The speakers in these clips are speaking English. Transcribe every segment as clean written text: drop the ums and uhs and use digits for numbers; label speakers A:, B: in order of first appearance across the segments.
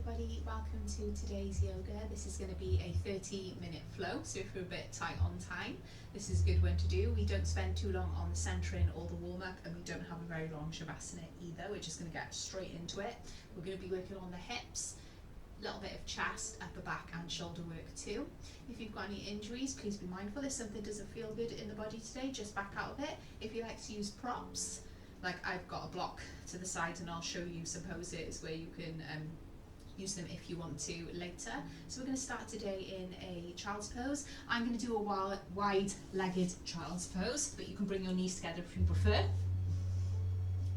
A: everybody, welcome to today's yoga. This is going to be a 30-minute flow, so if you're a bit tight on time, this is a good one to do. We don't spend too long on the centering or the warm-up, and we don't have a very long shavasana either. We're just going to get straight into it. We're going to be working on the hips, a little bit of chest, upper back and shoulder work too. If you've got any injuries, please be mindful. If something doesn't feel good in the body today, just back out of it. If you like to use props, like I've got a block to the side, and I'll show you some poses where you can use them if you want to later. So we're going to start today in a child's pose. I'm going to do a wide-legged child's pose, but you can bring your knees together if you prefer.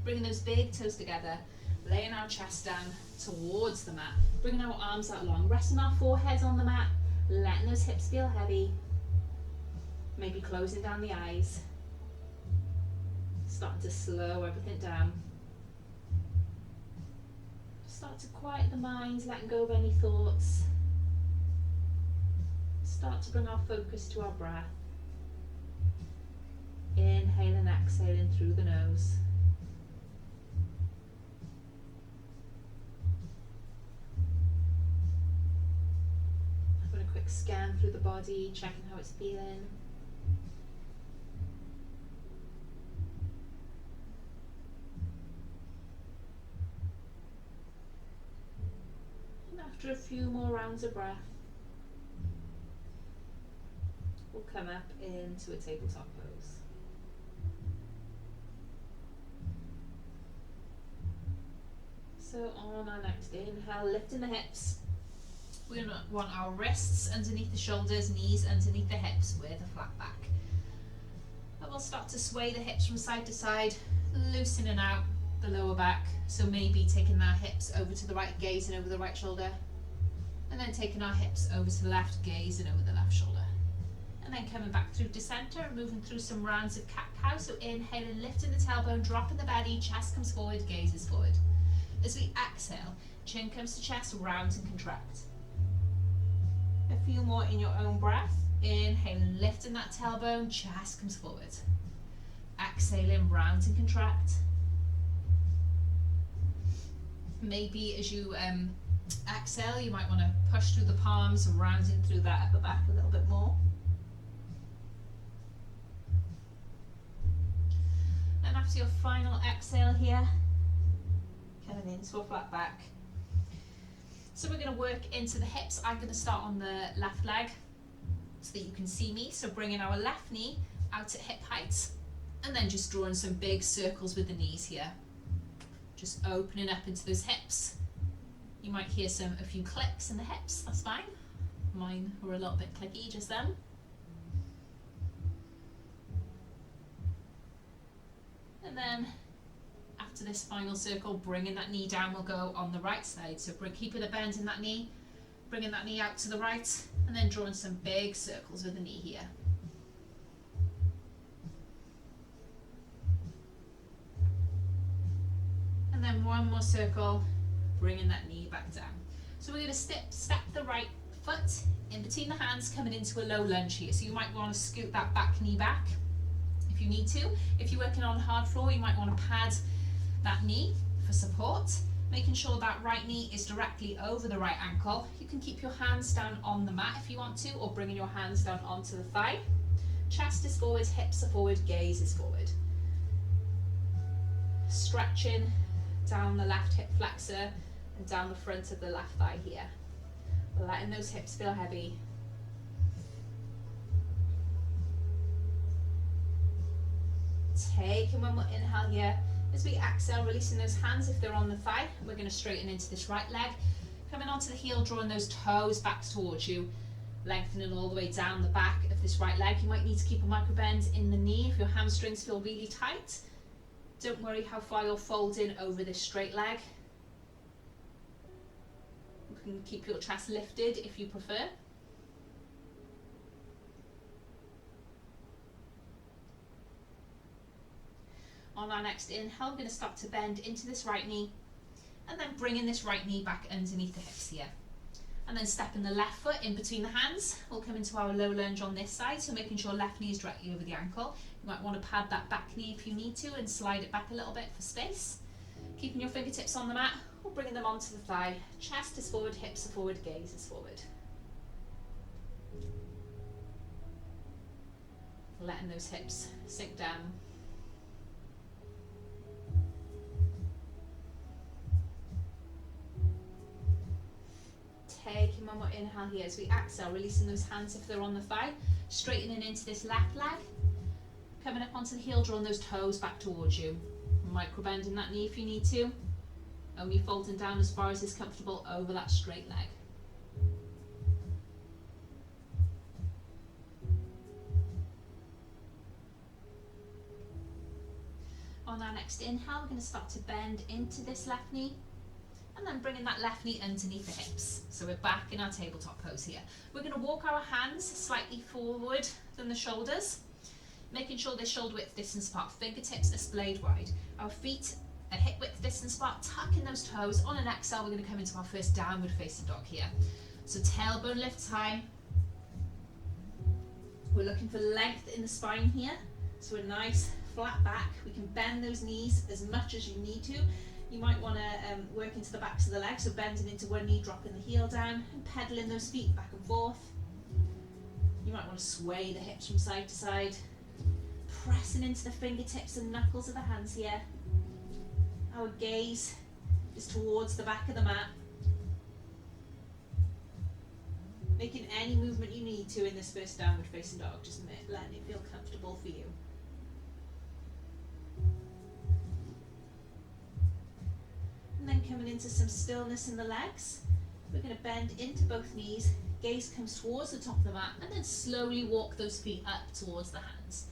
A: Bringing those big toes together, laying our chest down towards the mat, bringing our arms out long, resting our foreheads on the mat, letting those hips feel heavy, maybe closing down the eyes, starting to slow everything down. Start to quiet the mind, letting go of any thoughts. Start to bring our focus to our breath. Inhaling, exhaling through the nose. Having a quick scan through the body, checking how it's feeling. After a few more rounds of breath, we'll come up into a tabletop pose. So on our next inhale, lifting the hips. We want our wrists underneath the shoulders, knees underneath the hips with a flat back. And we'll start to sway the hips from side to side, loosening out the lower back. So maybe taking our hips over to the right, gazing over the right shoulder. And then taking our hips over to the left, gazing over the left shoulder. And then coming back through to center and moving through some rounds of cat-cow. So inhaling, lifting the tailbone, dropping the belly, chest comes forward, gaze is forward. As we exhale, chin comes to chest, round and contract. A few more in your own breath. Inhaling, lifting that tailbone, chest comes forward. Exhaling, round and contract. Maybe as you exhale, you might want to push through the palms, rounding through that upper back a little bit more. And after your final exhale here, coming into a flat back. So we're going to work into the hips. I'm going to start on the left leg so that you can see me. So bringing our left knee out at hip height, and then just drawing some big circles with the knees here. Just opening up into those hips. You might hear a few clicks in the hips, that's fine. Mine were a little bit clicky just then. And then after this final circle, bringing that knee down, we'll go on the right side. So keeping a bend in that knee, bringing that knee out to the right, and then drawing some big circles with the knee here. And then one more circle, bringing that knee back down. So we're going to step the right foot in between the hands, coming into a low lunge here. So you might want to scoot that back knee back if you need to. If you're working on hard floor, you might want to pad that knee for support, making sure that right knee is directly over the right ankle. You can keep your hands down on the mat if you want to, or bringing your hands down onto the thigh. Chest is forward, hips are forward, gaze is forward. Stretching down the left hip flexor and down the front of the left thigh here. Letting those hips feel heavy. Taking one more inhale here. As we exhale, releasing those hands if they're on the thigh. We're going to straighten into this right leg. Coming onto the heel, drawing those toes back towards you. Lengthening all the way down the back of this right leg. You might need to keep a micro bend in the knee if your hamstrings feel really tight. Don't worry how far you're folding over this straight leg. You can keep your chest lifted if you prefer. On our next inhale, we're going to start to bend into this right knee, and then bringing this right knee back underneath the hips here. And then stepping the left foot in between the hands. We'll come into our low lunge on this side, so making sure left knee is directly over the ankle. You might want to pad that back knee if you need to and slide it back a little bit for space. Keeping your fingertips on the mat, or bringing them onto the thigh. Chest is forward, hips are forward, gaze is forward. Letting those hips sink down. Taking one more inhale here as we exhale, releasing those hands if they're on the thigh, straightening into this left leg, coming up onto the heel, drawing those toes back towards you, micro bending that knee if you need to, only folding down as far as is comfortable over that straight leg. On our next inhale, we're going to start to bend into this left knee, and then bringing that left knee underneath the hips. So we're back in our tabletop pose here. We're going to walk our hands slightly forward than the shoulders, making sure they're shoulder width distance apart. Fingertips are splayed wide. Our feet are hip width distance apart, tucking those toes. On an exhale, we're going to come into our first downward facing dog here. So tailbone lifts high. We're looking for length in the spine here. So a nice flat back. We can bend those knees as much as you need to. You might want to work into the backs of the legs, so bending into one knee, dropping the heel down, and pedaling those feet back and forth. You might want to sway the hips from side to side, pressing into the fingertips and knuckles of the hands here. Our gaze is towards the back of the mat. Making any movement you need to in this first downward facing dog, just letting it feel comfortable for you. And then coming into some stillness in the legs, we're going to bend into both knees, gaze comes towards the top of the mat, and then slowly walk those feet up towards the hands.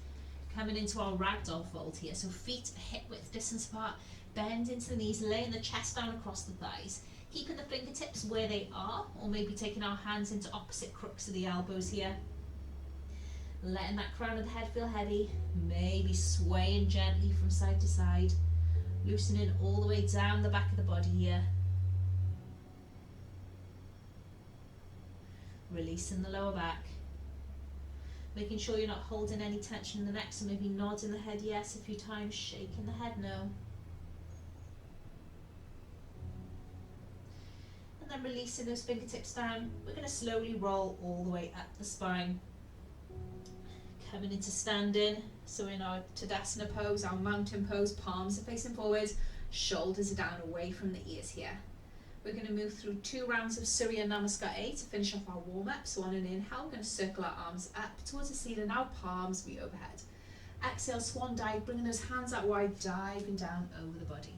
A: Coming into our ragdoll fold here, so feet hip width distance apart, bend into the knees, laying the chest down across the thighs, keeping the fingertips where they are, or maybe taking our hands into opposite crooks of the elbows here. Letting that crown of the head feel heavy, maybe swaying gently from side to side. Loosening all the way down the back of the body here. Releasing the lower back. Making sure you're not holding any tension in the neck, so maybe nodding the head yes a few times, shaking the head no. And then releasing those fingertips down. We're going to slowly roll all the way up the spine. Coming into standing, so in our Tadasana pose, our mountain pose, palms are facing forward, shoulders are down away from the ears here. We're going to move through 2 rounds of Surya Namaskar A to finish off our warm-up. So on an inhale, we're going to circle our arms up towards the ceiling, our palms meet overhead. Exhale, swan dive, bringing those hands out wide, diving down over the body.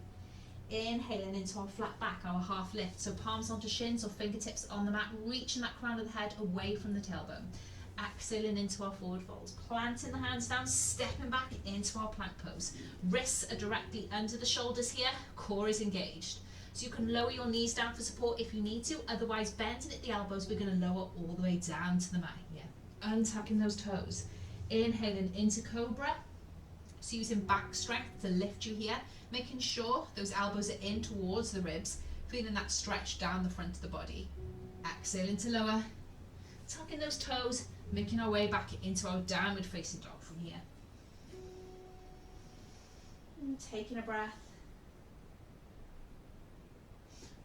A: Inhaling into our flat back, our half lift, so palms onto shins or fingertips on the mat, reaching that crown of the head away from the tailbone. Exhaling into our forward fold, planting the hands down, stepping back into our plank pose. Wrists are directly under the shoulders here, core is engaged. So you can lower your knees down for support if you need to, otherwise bending at the elbows, we're going to lower all the way down to the mat here. Untucking those toes. Inhaling into cobra, so using back strength to lift you here, making sure those elbows are in towards the ribs, feeling that stretch down the front of the body. Exhaling to lower, tucking those toes, making our way back into our downward facing dog from here. And taking a breath.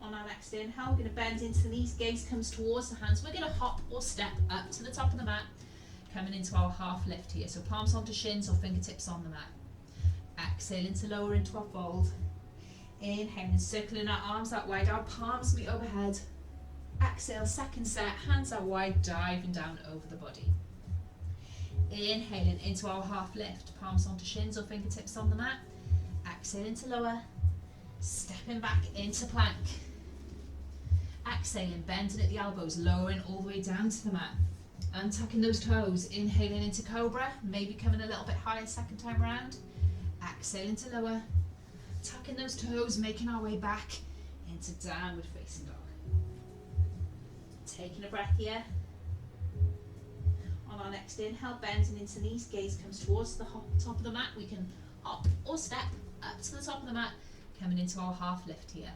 A: On our next inhale, we're going to bend into the knees, gaze comes towards the hands. We're going to hop or step up to the top of the mat, coming into our half lift here. So palms onto shins or fingertips on the mat. Exhaling to lower into our fold. Inhaling, circling our arms out wide, our palms meet overhead. Exhale, second set, hands out wide, diving down over the body. Inhaling into our half lift, palms onto shins or fingertips on the mat. Exhaling to lower, stepping back into plank. Exhaling, bending at the elbows, lowering all the way down to the mat. Untucking those toes, inhaling into cobra, maybe coming a little bit higher second time around. Exhaling to lower, tucking those toes, making our way back into downward facing dog. Taking a breath here. On our next inhale, bending into knees, gaze comes towards the top of the mat. We can hop or step up to the top of the mat, coming into our half lift here.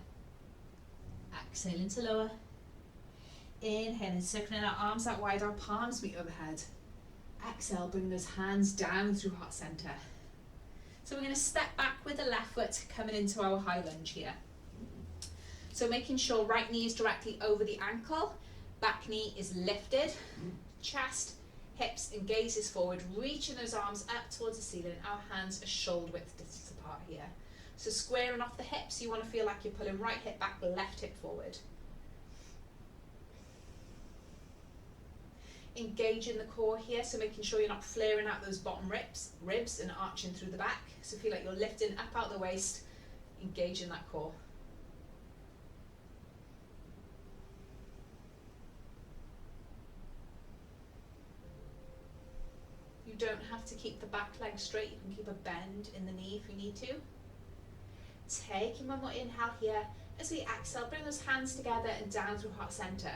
A: Exhaling to lower. Inhaling, circling our arms out wide, our palms meet overhead. Exhale, bring those hands down through heart center. So we're going to step back with the left foot, coming into our high lunge here. So making sure right knee is directly over the ankle, back knee is lifted, chest, hips and gaze is forward, reaching those arms up towards the ceiling. Our hands are shoulder width distance apart here. So squaring off the hips, you want to feel like you're pulling right hip back, left hip forward. Engaging the core here, so making sure you're not flaring out those bottom ribs and arching through the back. So feel like you're lifting up out the waist, engaging that core. You don't have to keep the back leg straight, you can keep a bend in the knee if you need to. Taking one more inhale here. As we exhale, bring those hands together and down through heart center.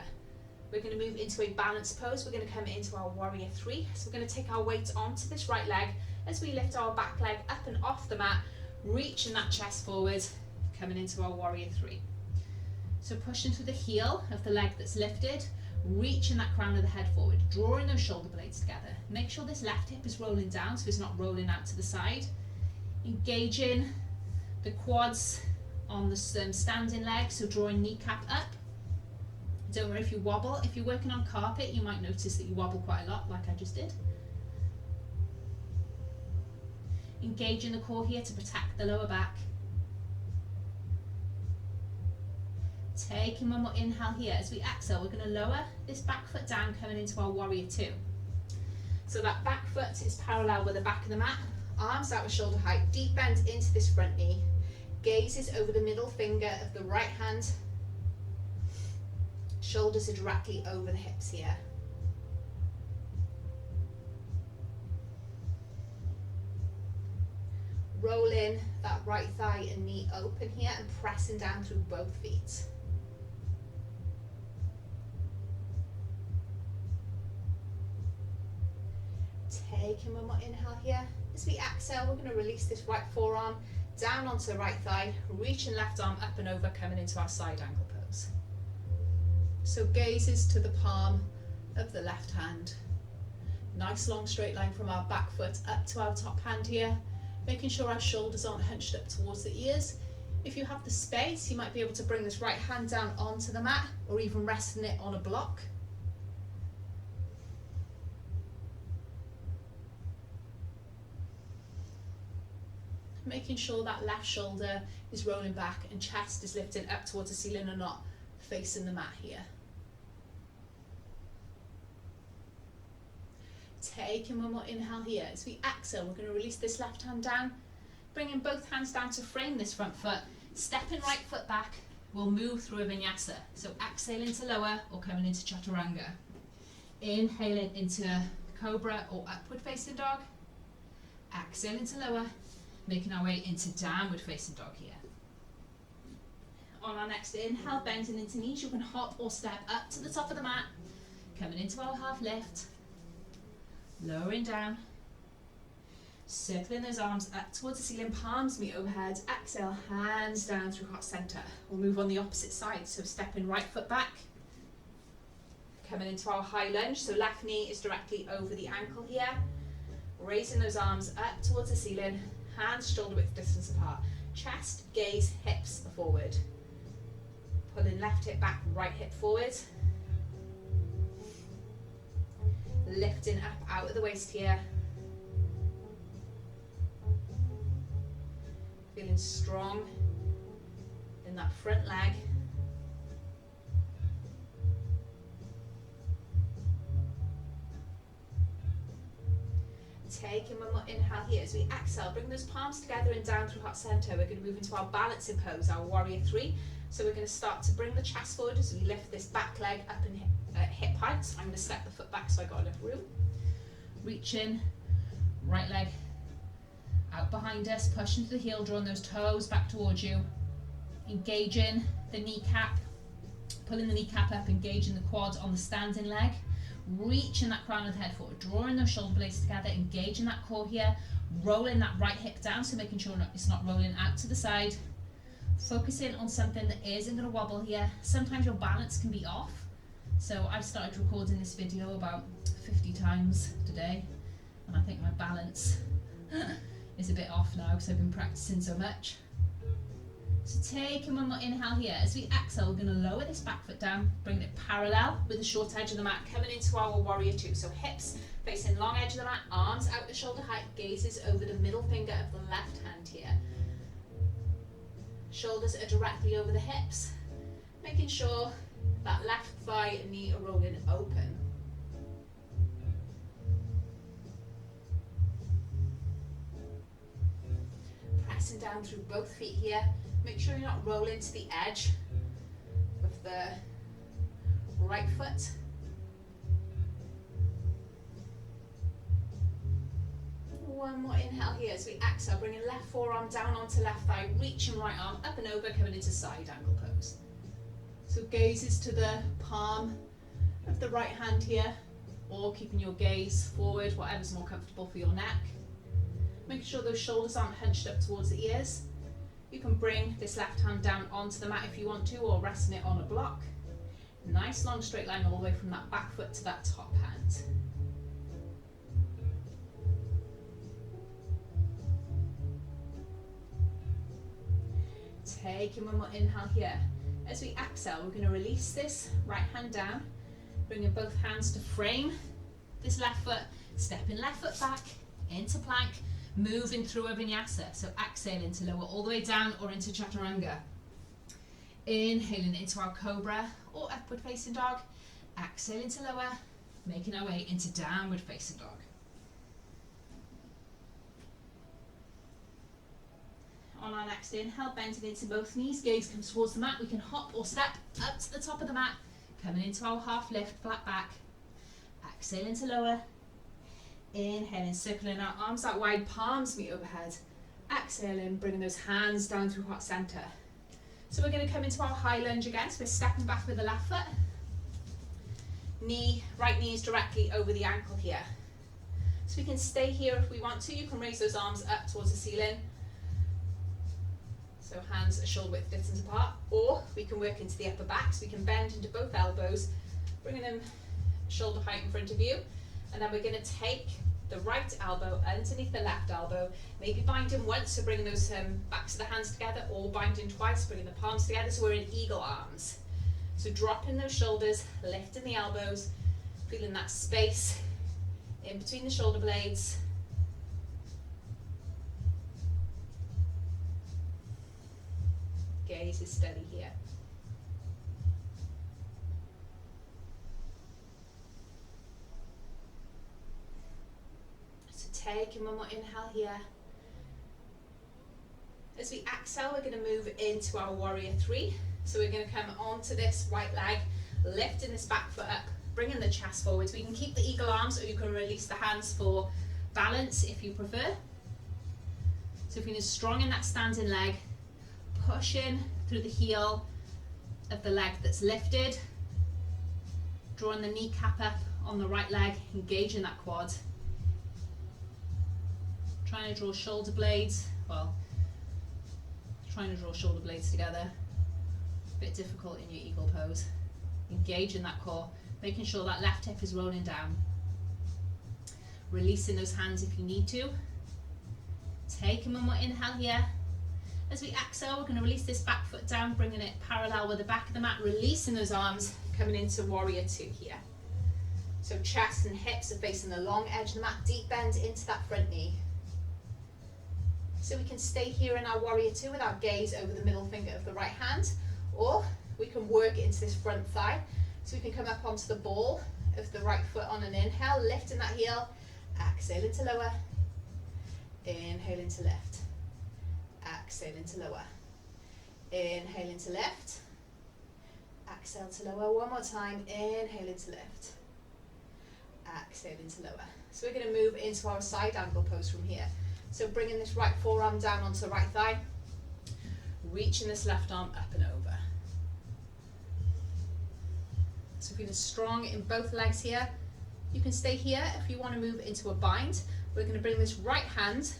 A: We're going to move into a balanced pose. We're going to come into our warrior three. So we're going to take our weight onto this right leg as we lift our back leg up and off the mat, reaching that chest forward, coming into our warrior three. So pushing through the heel of the leg that's lifted, reaching that crown of the head forward, drawing those shoulder blades together. Make sure this left hip is rolling down so it's not rolling out to the side. Engaging the quads on the standing leg, so drawing kneecap up. Don't worry if you wobble. If you're working on carpet, you might notice that you wobble quite a lot, like I just did. Engaging the core here to protect the lower back. Taking one more inhale here. As we exhale, we're going to lower this back foot down, coming into our warrior two. So that back foot is parallel with the back of the mat. Arms out with shoulder height, deep bend into this front knee. Gaze is over the middle finger of the right hand. Shoulders are directly over the hips here. Rolling that right thigh and knee open here and pressing down through both feet. Taking one more inhale here. As we exhale, we're going to release this right forearm down onto the right thigh, reaching left arm up and over, coming into our side angle pose. So gazes to the palm of the left hand. Nice long straight line from our back foot up to our top hand here, making sure our shoulders aren't hunched up towards the ears. If you have the space, you might be able to bring this right hand down onto the mat or even resting it on a block. Making sure that left shoulder is rolling back and chest is lifting up towards the ceiling and not facing the mat here. Taking one more inhale here. As we exhale, we're going to release this left hand down, bringing both hands down to frame this front foot, stepping right foot back. We'll move through a vinyasa. So exhaling to lower or coming into chaturanga. Inhaling into cobra or upward facing dog. Exhaling to lower, making our way into downward facing dog here. On our next inhale, bending into knees, you can hop or step up to the top of the mat, coming into our half lift, lowering down, circling those arms up towards the ceiling, palms meet overhead. Exhale, hands down through heart center. We'll move on the opposite side, so stepping right foot back, coming into our high lunge, so left knee is directly over the ankle here, raising those arms up towards the ceiling, hands shoulder width distance apart, chest, gaze, hips forward. Pulling left hip back, right hip forward. Lifting up out of the waist here. Feeling strong in that front leg. Taking one more inhale here. As we exhale, bring those palms together and down through heart center. We're going to move into our balancing pose, our warrior three. So we're going to start to bring the chest forward as we lift this back leg up in hip height. I'm going to step the foot back so I got enough room. Reaching, right leg out behind us, pushing to the heel, drawing those toes back towards you. Engaging the kneecap, pulling the kneecap up, engaging the quad on the standing leg. Reaching that crown of the head forward, drawing those shoulder blades together, engaging that core here, rolling that right hip down, so making sure it's not rolling out to the side. Focusing on something that isn't going to wobble here. Sometimes your balance can be off. So I've started recording this video about 50 times today, and I think my balance is a bit off now because I've been practicing so much. So taking one more inhale here. As we exhale, we're going to lower this back foot down, bring it parallel with the short edge of the mat, coming into our warrior two. So hips facing long edge of the mat, arms out to shoulder height, gazes over the middle finger of the left hand here. Shoulders are directly over the hips, making sure that left thigh and knee are rolling open. Pressing down through both feet here. Make sure you're not rolling to the edge of the right foot. One more inhale here as we exhale, bringing left forearm down onto left thigh, reaching right arm up and over, coming into side angle pose. So gazes to the palm of the right hand here, or keeping your gaze forward, whatever's more comfortable for your neck. Making sure those shoulders aren't hunched up towards the ears. You can bring this left hand down onto the mat if you want to, or resting it on a block. Nice long straight line all the way from that back foot to that top hand. Taking one more inhale here. As we exhale, we're going to release this right hand down, bringing both hands to frame this left foot, stepping left foot back into plank, moving through a vinyasa. So exhaling to lower all the way down or into chaturanga. Inhaling into our cobra or upward facing dog. Exhaling to lower, making our way into downward facing dog. On our next inhale, bending into both knees, gaze comes towards the mat. We can hop or step up to the top of the mat, coming into our half lift, flat back. Exhaling to lower. Inhaling, circling our arms out wide, palms meet overhead. Exhaling, bringing those hands down through heart center. So we're going to come into our high lunge again. So we're stepping back with the left foot. Right knee is directly over the ankle here. So we can stay here if we want to. You can raise those arms up towards the ceiling. So hands are shoulder width distance apart. Or we can work into the upper back. So we can bend into both elbows, bringing them shoulder height in front of you. And then we're going to take the right elbow underneath the left elbow, maybe binding once, so bringing those backs of the hands together, or binding twice, bringing the palms together, so we're in eagle arms. So dropping those shoulders, lifting the elbows, feeling that space in between the shoulder blades. Gaze is steady here. Taking one more inhale here. As we exhale, we're going to move into our warrior three. So we're going to come onto this right leg, lifting this back foot up, bringing the chest forward. So we can keep the eagle arms, or you can release the hands for balance if you prefer. So feeling strong in that standing leg, pushing through the heel of the leg that's lifted, drawing the kneecap up on the right leg, engaging that quad. Trying to draw shoulder blades, together. A bit difficult in your eagle pose. Engaging that core, making sure that left hip is rolling down. Releasing those hands if you need to. Taking one more inhale here. As we exhale, we're going to release this back foot down, bringing it parallel with the back of the mat, releasing those arms, coming into warrior two here. So chest and hips are facing the long edge of the mat, deep bend into that front knee. So we can stay here in our warrior two with our gaze over the middle finger of the right hand, or we can work into this front thigh. So we can come up onto the ball of the right foot on an inhale, lifting that heel, exhaling to lower, inhaling to lift, exhaling to lower, inhaling to lift, exhale to lower, one more time, inhaling to lift, exhaling to lower. So we're going to move into our side angle pose from here. So bringing this right forearm down onto the right thigh, reaching this left arm up and over. So feeling strong in both legs here. You can stay here if you want to move into a bind. We're going to bring this right hand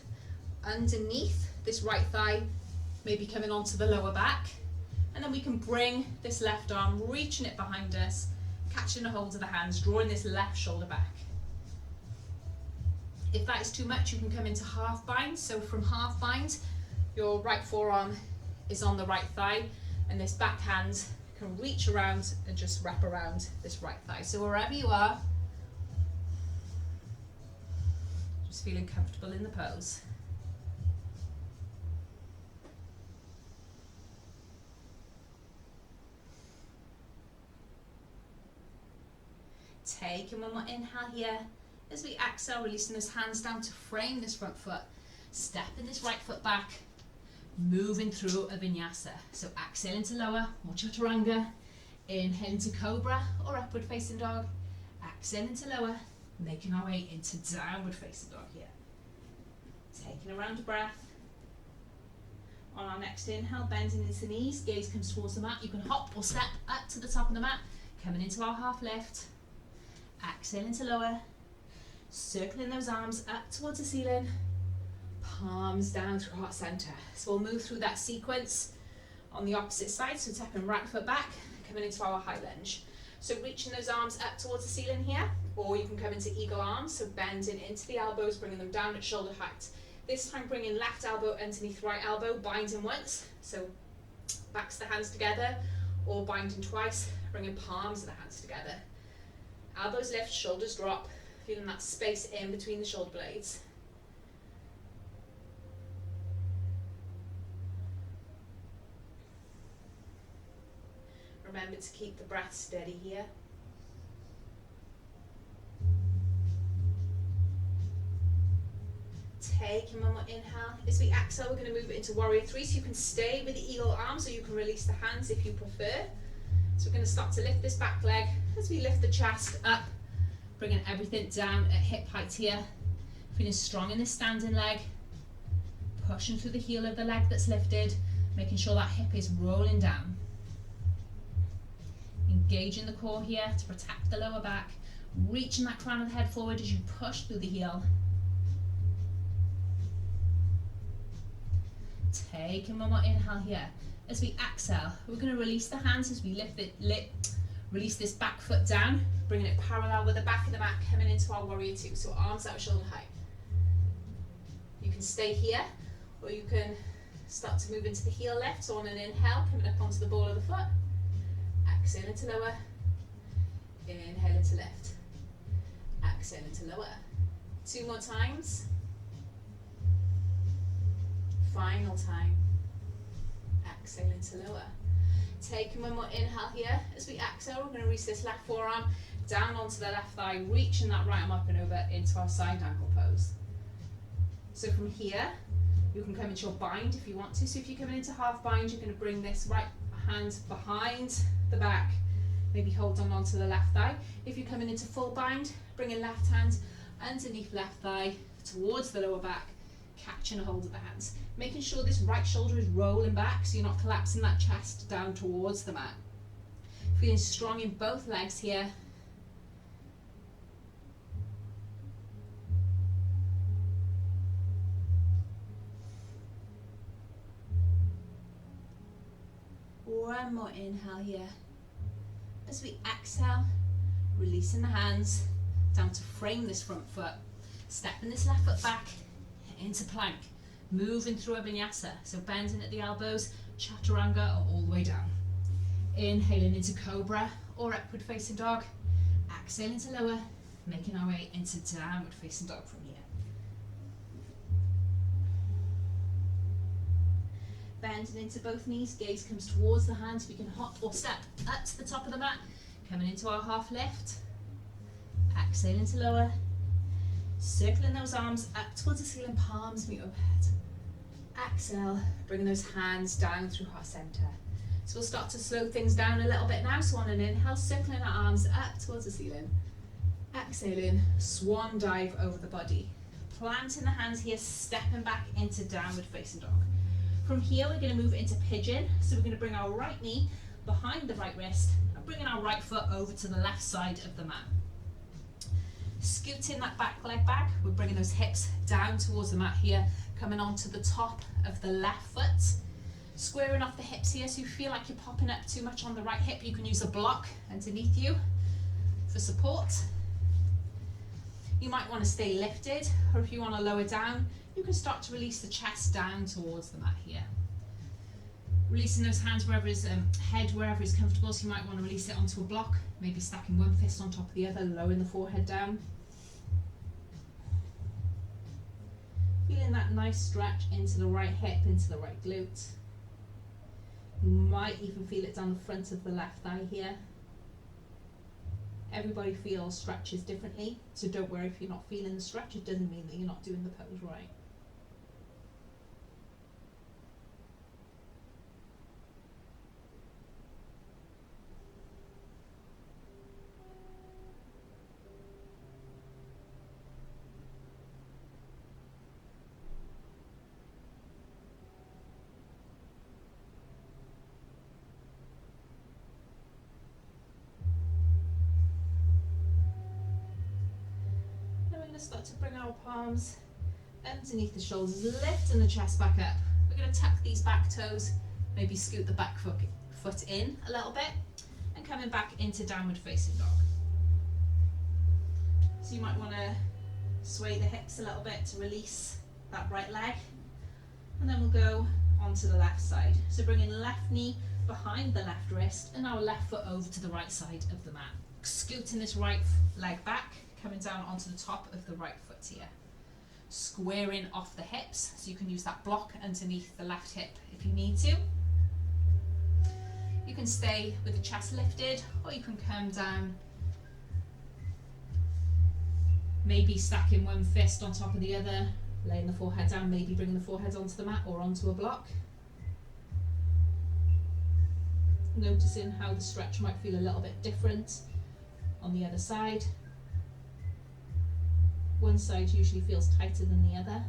A: underneath this right thigh, maybe coming onto the lower back. And then we can bring this left arm, reaching it behind us, catching a hold of the hands, drawing this left shoulder back. If that is too much, you can come into half bind. So from half bind, your right forearm is on the right thigh, and this back hand can reach around and just wrap around this right thigh. So wherever you are, just feeling comfortable in the pose. Taking one more inhale here. As we exhale, releasing those hands down to frame this front foot. Stepping this right foot back. Moving through a vinyasa. So exhale into lower or chaturanga. Inhale into cobra or upward facing dog. Exhale into lower. Making our way into downward facing dog here. Taking a round of breath. On our next inhale, bending into the knees. Gaze comes towards the mat. You can hop or step up to the top of the mat. Coming into our half lift. Exhale into lower. Circling those arms up towards the ceiling. Palms down through heart center. So we'll move through that sequence on the opposite side. So tapping right foot back, coming into our high lunge. So reaching those arms up towards the ceiling here, or you can come into eagle arms. So bending into the elbows, bringing them down at shoulder height. This time bringing left elbow underneath right elbow, binding once. So backs the hands together, or binding twice, bringing palms of the hands together. Elbows lift, shoulders drop, feeling that space in between the shoulder blades. Remember to keep the breath steady here. Taking one more inhale. As we exhale, we're going to move it into warrior three. So you can stay with the eagle arms, or you can release the hands if you prefer. So we're going to start to lift this back leg as we lift the chest up, bringing everything down at hip height here. Feeling strong in this standing leg. Pushing through the heel of the leg that's lifted, making sure that hip is rolling down. Engaging the core here to protect the lower back. Reaching that crown of the head forward as you push through the heel. Taking one more inhale here. As we exhale, we're going to release the hands as we release this back foot down, bringing it parallel with the back of the mat, coming into our warrior two. So arms out shoulder height. You can stay here, or you can start to move into the heel lift. So on an inhale, coming up onto the ball of the foot. Exhale into lower. Inhale into lift. Exhale into lower. Two more times. Final time. Exhale into lower. Taking one more inhale here. As we exhale, we're going to reach this left forearm down onto the left thigh, reaching that right arm up and over into our side angle pose. So from here, you can come into your bind if you want to. So if you're coming into half bind, you're going to bring this right hand behind the back, maybe hold on onto the left thigh. If you're coming into full bind, bringing left hand underneath left thigh towards the lower back, catching a hold of the hands. Making sure this right shoulder is rolling back so you're not collapsing that chest down towards the mat. Feeling strong in both legs here. One more inhale here. As we exhale, releasing the hands down to frame this front foot. Stepping this left foot back into plank. Moving through a vinyasa. So bending at the elbows, chaturanga, or all the way down. Inhaling into cobra or upward facing dog. Exhaling to lower, making our way into downward facing dog from here. Bending into both knees, gaze comes towards the hands. We can hop or step up to the top of the mat. Coming into our half lift. Exhaling to lower. Circling those arms up towards the ceiling, palms meet overhead. Exhale, bringing those hands down through heart center. So we'll start to slow things down a little bit now. So on an inhale, circling our arms up towards the ceiling. Exhaling, swan dive over the body. Planting the hands here, stepping back into downward facing dog. From here, we're going to move into pigeon. So we're going to bring our right knee behind the right wrist and bringing our right foot over to the left side of the mat. Scooting that back leg back, we're bringing those hips down towards the mat here, coming onto the top of the left foot. Squaring off the hips here, so you feel like you're popping up too much on the right hip, you can use a block underneath you for support. You might want to stay lifted, or if you want to lower down, you can start to release the chest down towards the mat here. Releasing those hands wherever is head wherever is comfortable, so you might want to release it onto a block, maybe stacking one fist on top of the other, lowering the forehead down. Feeling that nice stretch into the right hip, into the right glute. You might even feel it down the front of the left thigh here. Everybody feels stretches differently, so don't worry if you're not feeling the stretch, it doesn't mean that you're not doing the pose right. Start to bring our palms underneath the shoulders, lifting the chest back up. We're going to tuck these back toes, maybe scoot the back foot in a little bit, and coming back into downward facing dog. So you might want to sway the hips a little bit to release that right leg, and then we'll go onto the left side. So bringing left knee behind the left wrist and our left foot over to the right side of the mat. Scooting this right leg back, coming down onto the top of the right foot here. Squaring off the hips, so you can use that block underneath the left hip if you need to. You can stay with the chest lifted, or you can come down, maybe stacking one fist on top of the other, laying the forehead down, maybe bringing the forehead onto the mat or onto a block. Noticing how the stretch might feel a little bit different on the other side. One side usually feels tighter than the other.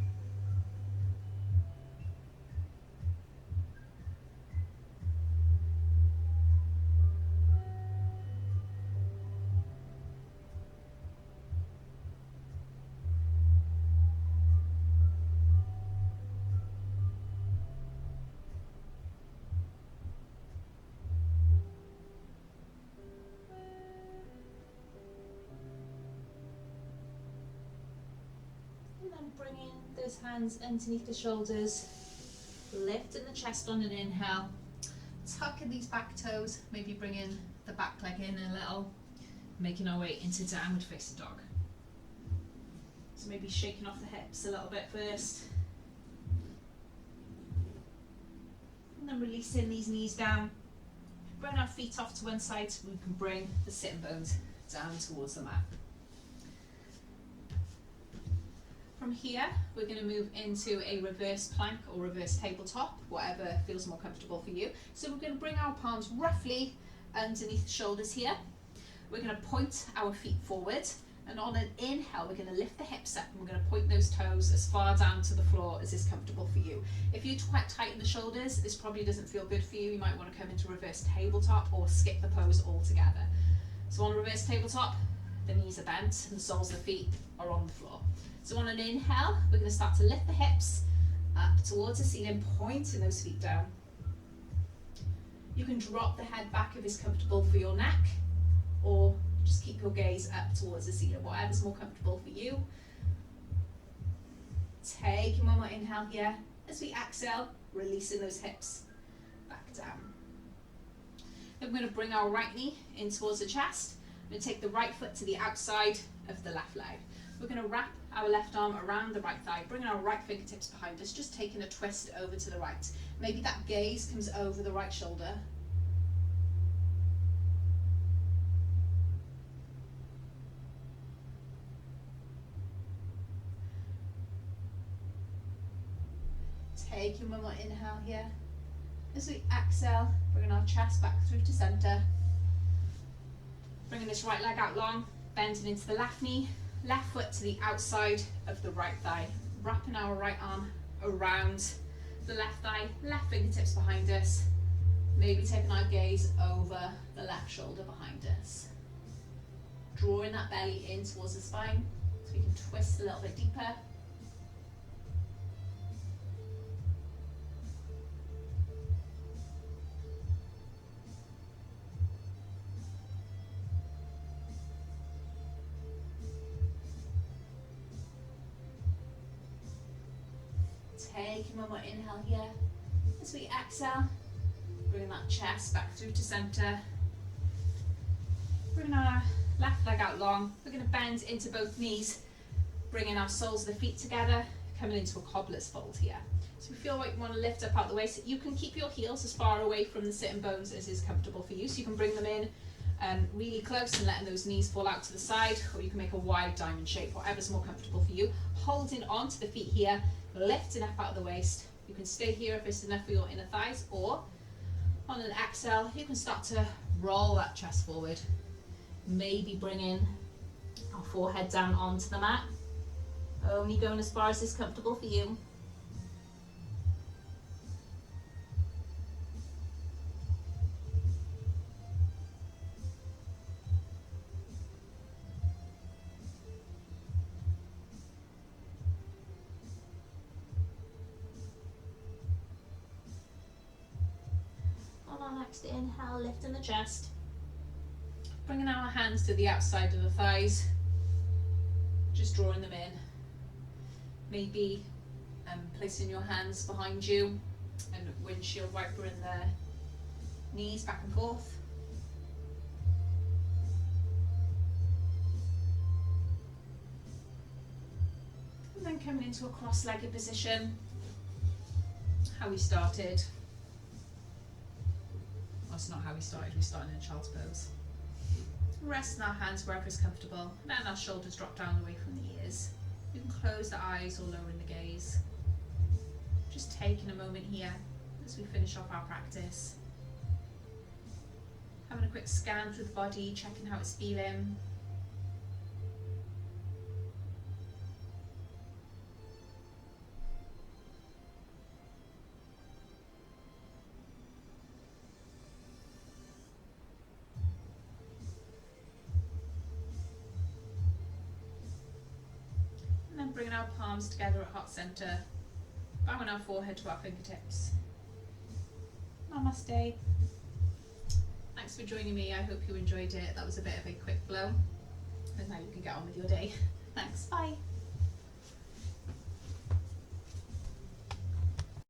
A: Bringing those hands underneath the shoulders, lifting the chest on an inhale, tucking these back toes, maybe bringing the back leg in a little, making our way into downward facing dog. So maybe shaking off the hips a little bit first, and then releasing these knees down, bring our feet off to one side so we can bring the sitting bones down towards the mat. From here, we're going to move into a reverse plank or reverse tabletop, whatever feels more comfortable for you. So we're going to bring our palms roughly underneath the shoulders here. We're going to point our feet forward, and on an inhale, we're going to lift the hips up and we're going to point those toes as far down to the floor as is comfortable for you. If you're quite tight in the shoulders, this probably doesn't feel good for you. You might want to come into reverse tabletop or skip the pose altogether. So on reverse tabletop, the knees are bent and the soles of the feet are on the floor. So on an inhale, we're going to start to lift the hips up towards the ceiling, pointing those feet down. You can drop the head back if it's comfortable for your neck, or just keep your gaze up towards the ceiling, whatever's more comfortable for you. Taking one more inhale here. As we exhale, releasing those hips back down. Then we're going to bring our right knee in towards the chest. We're going to take the right foot to the outside of the left leg. We're going to wrap our left arm around the right thigh, bringing our right fingertips behind us, just taking a twist over to the right. Maybe that gaze comes over the right shoulder. Taking one more inhale here. As we exhale, bringing our chest back through to center. Bringing this right leg out long, bending into the left knee. Left foot to the outside of the right thigh, wrapping our right arm around the left thigh, left fingertips behind us, maybe taking our gaze over the left shoulder behind us. Drawing that belly in towards the spine so we can twist a little bit deeper. Taking one more inhale here. As we exhale, Bringing that chest back through to centre. Bringing our left leg out long. We're going to bend into both knees, bringing our soles of the feet together, coming into a cobbler's fold here. So we feel like we want to lift up out the waist. You can keep your heels as far away from the sitting bones as is comfortable for you. So you can bring them in really close and letting those knees fall out to the side, or you can make a wide diamond shape, whatever's more comfortable for you. Holding onto the feet here, lifting up out of the waist. You can stay here if it's enough for your inner thighs, or on an exhale, you can start to roll that chest forward. Maybe bringing our forehead down onto the mat. Only going as far as is comfortable for you. On our next inhale, lifting the chest. Bringing our hands to the outside of the thighs. Just drawing them in. Maybe placing your hands behind you and windshield wiper in the knees back and forth. And then coming into a cross-legged position. How we started. Well, it's not how we started in a child's pose. Resting our hands wherever is comfortable, letting our shoulders drop down away from the ears. You can close the eyes or lowering the gaze. Just taking a moment here as we finish off our practice. Having a quick scan through the body, checking how it's feeling. Bringing our palms together at heart center, bowing our forehead to our fingertips. Namaste. Thanks for joining me. I hope you enjoyed it. That was a bit of a quick flow, and now you can get on with your day. Thanks. Bye.